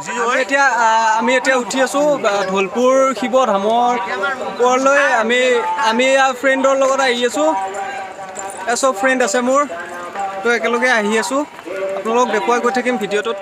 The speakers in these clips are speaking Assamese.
আমি এতিয়া উঠি আছোঁ ঢলপুৰ শিৱ ধামৰ ওপৰলৈ। আমি ফ্ৰেণ্ডৰ লগত আহি আছোঁ, চব ফ্ৰেণ্ড আছে মোৰ, তো একেলগে আহি আছোঁ। আপোনালোকক দেখুৱাই গৈ থাকিম ভিডিঅ'টোত।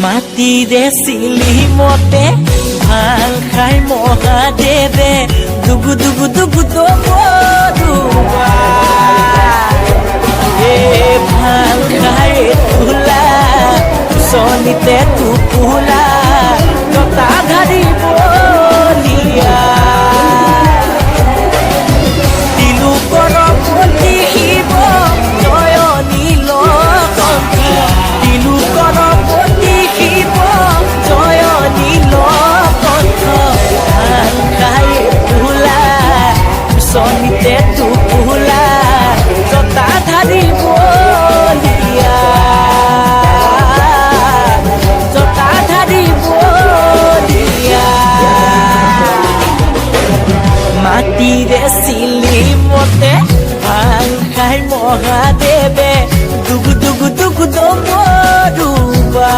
মাটিৰে চিলি মতে ভাল খাই মহাদেৱে দুগু দুগু দুগু দুবা ভাল খাই তোলা চনিতে টোপোলা জতা ধাৰিব লিয়া তিলুকৰ প্ৰতি শিৱ জয় নীল কণ্ঠ তিলুকৰ প্ৰতি শিৱ জয় নীল কণ্ঠ ভাল খাই তোলা চনিতে টোপোলা জতা ধাৰিব লিয়া জতা ধাৰিব লিয়া মাটিৰে চিলি মতে ভাল খাই মহাদেৱে দুগু দুগু দুগু দুবা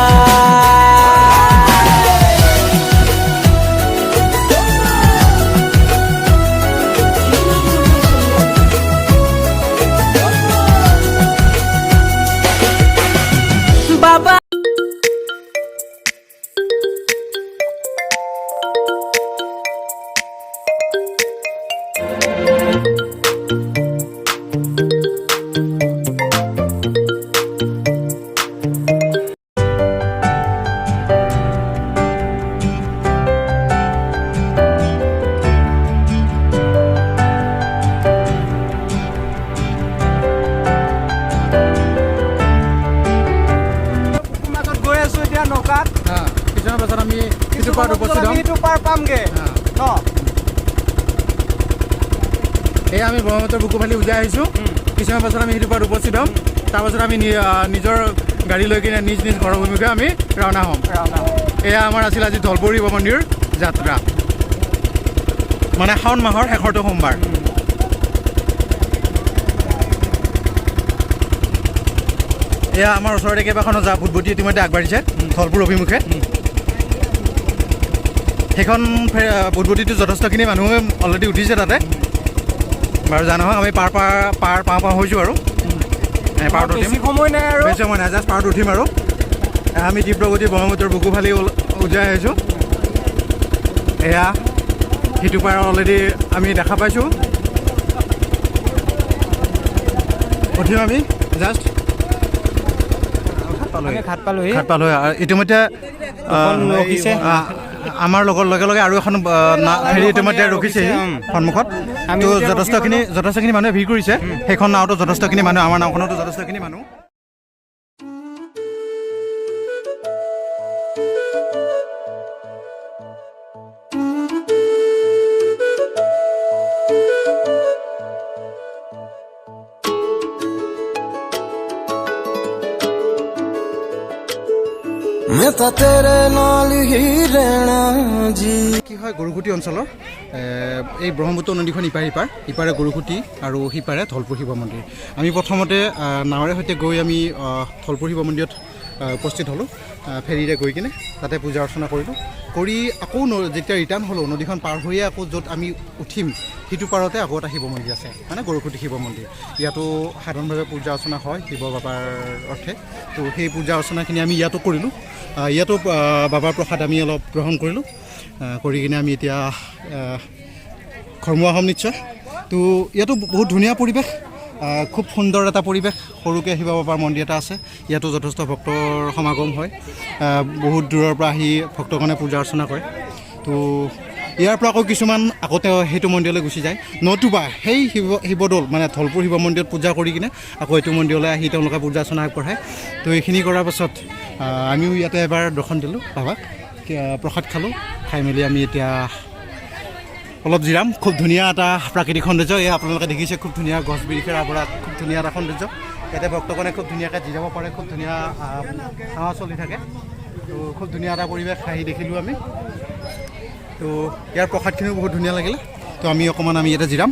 বাবা আমি ব্ৰহ্মপুত্ৰৰ বুকু ফালি উজাই আহিছোঁ। কিছুমান পাছত আমি সেইটো পাৰত উপস্থিত হ'ম। তাৰপাছত আমি নিজৰ গাড়ী লৈ কিনে নিজ নিজ ঘৰৰ অভিমুখে আমি ৰাওনা হ'ম। এয়া আমাৰ আছিল আজি ঢলপুৰ শিৱ মন্দিৰ যাত্ৰা, মানে শাওণ মাহৰ শেষৰটো সোমবাৰ। এয়া আমাৰ ওচৰতে কেইবাখনো ভূতবতী ইতিমধ্যে আগবাঢ়িছে ঢলপুৰ অভিমুখে। সেইখন ভূতবতীটো যথেষ্টখিনি মানুহে অলৰেডি উঠিছে তাতে বাৰু। জানো আমি পাৰ হৈছোঁ আৰু পাৰত উঠিম, সময় নাই আৰু বেছি সময় নাই, জাষ্ট পাৰত উঠিম আৰু। আমি তীব্ৰগতি ব্ৰহ্মপুত্ৰৰ বুকু ফালি উজাই আহিছোঁ। এয়া সিটো পাৰ অলৰেডি আমি দেখা পাইছোঁ, উঠিম আমি জাষ্ট ঘাট পালোহি। ইতিমধ্যে আমাৰ লগত লগে লগে আৰু এখন হেৰি ইতিমধ্যে ৰখিছেহি সন্মুখত। তো যথেষ্টখিনি মানুহে ভিৰ কৰিছে। সেইখন নাওতো যথেষ্টখিনি মানুহ, আমাৰ নাওখনতো যথেষ্টখিনি মানুহ। কি হয় গৰুকুটি অঞ্চলৰ এই ব্ৰহ্মপুত্ৰ নদীখন ইপাৰে গৰুকুটি আৰু সিপাৰে ঢলপুৰ শিৱ মন্দিৰ। আমি প্ৰথমতে নাৱেৰে সৈতে গৈ আমি ঢলপুৰ শিৱ মন্দিৰত উপস্থিত হ'লোঁ। ফেৰীৰে গৈ কিনে তাতে পূজা অৰ্চনা কৰিলোঁ। কৰি আকৌ যেতিয়া ৰিটাৰ্ণ হ'লোঁ, নদীখন পাৰ হৈয়ে আকৌ য'ত আমি উঠিম সিটো পাৰতে আকৌ এটা শিৱ মন্দিৰ আছে, মানে গৰুকুটি শিৱ মন্দিৰ। ইয়াতো সাধাৰণভাৱে পূজা অৰ্চনা হয় শিৱ বাবাৰ অৰ্থে। তো সেই পূজা অৰ্চনাখিনি আমি ইয়াতো কৰিলোঁ। ইয়াতো বাবাৰ প্ৰসাদ আমি অলপ গ্ৰহণ কৰিলোঁ। কৰি কিনে আমি এতিয়া ঘৰমুৱা হ'ম নিশ্চয়। তো ইয়াতো বহুত ধুনীয়া পৰিৱেশ, খুব সুন্দৰ এটা পৰিৱেশ। সৰুকৈ শিৱ বাবাৰ মন্দিৰ এটা আছে, ইয়াতো যথেষ্ট ভক্তৰ সমাগম হয়। বহুত দূৰৰ পৰা আহি ভক্তগণে পূজা অৰ্চনা কৰে। তো ইয়াৰ পৰা আকৌ কিছুমান আকৌ তেওঁ সেইটো মন্দিৰলৈ গুচি যায় নতুবা সেই শিৱদৌল মানে ধলপুৰ শিৱ মন্দিৰত পূজা কৰি কিনে আকৌ এইটো মন্দিৰলৈ আহি তেওঁলোকে পূজা অৰ্চনা আগবঢ়ায় তো এইখিনি কৰাৰ পাছত আমিও ইয়াতে এবাৰ দৰ্শন দিলোঁ বাবাক প্ৰসাদ খালোঁ খাই মেলি আমি এতিয়া অলপ জিৰাম খুব ধুনীয়া এটা প্ৰাকৃতিক সৌন্দৰ্য এয়া আপোনালোকে দেখিছে খুব ধুনীয়া গছ বিৰিখেৰে আৱৰা খুব ধুনীয়া এটা সৌন্দৰ্য ইয়াতে ভক্তগণে খুব ধুনীয়াকৈ জিৰাব পাৰে খুব ধুনীয়া হাৱা চলি থাকে তো খুব ধুনীয়া এটা পৰিৱেশ আহি দেখিলোঁ আমি তো ইয়াৰ প্ৰসাদখিনিও বহুত ধুনীয়া লাগিলে তো আমি অকণমান ইয়াতে জিৰাম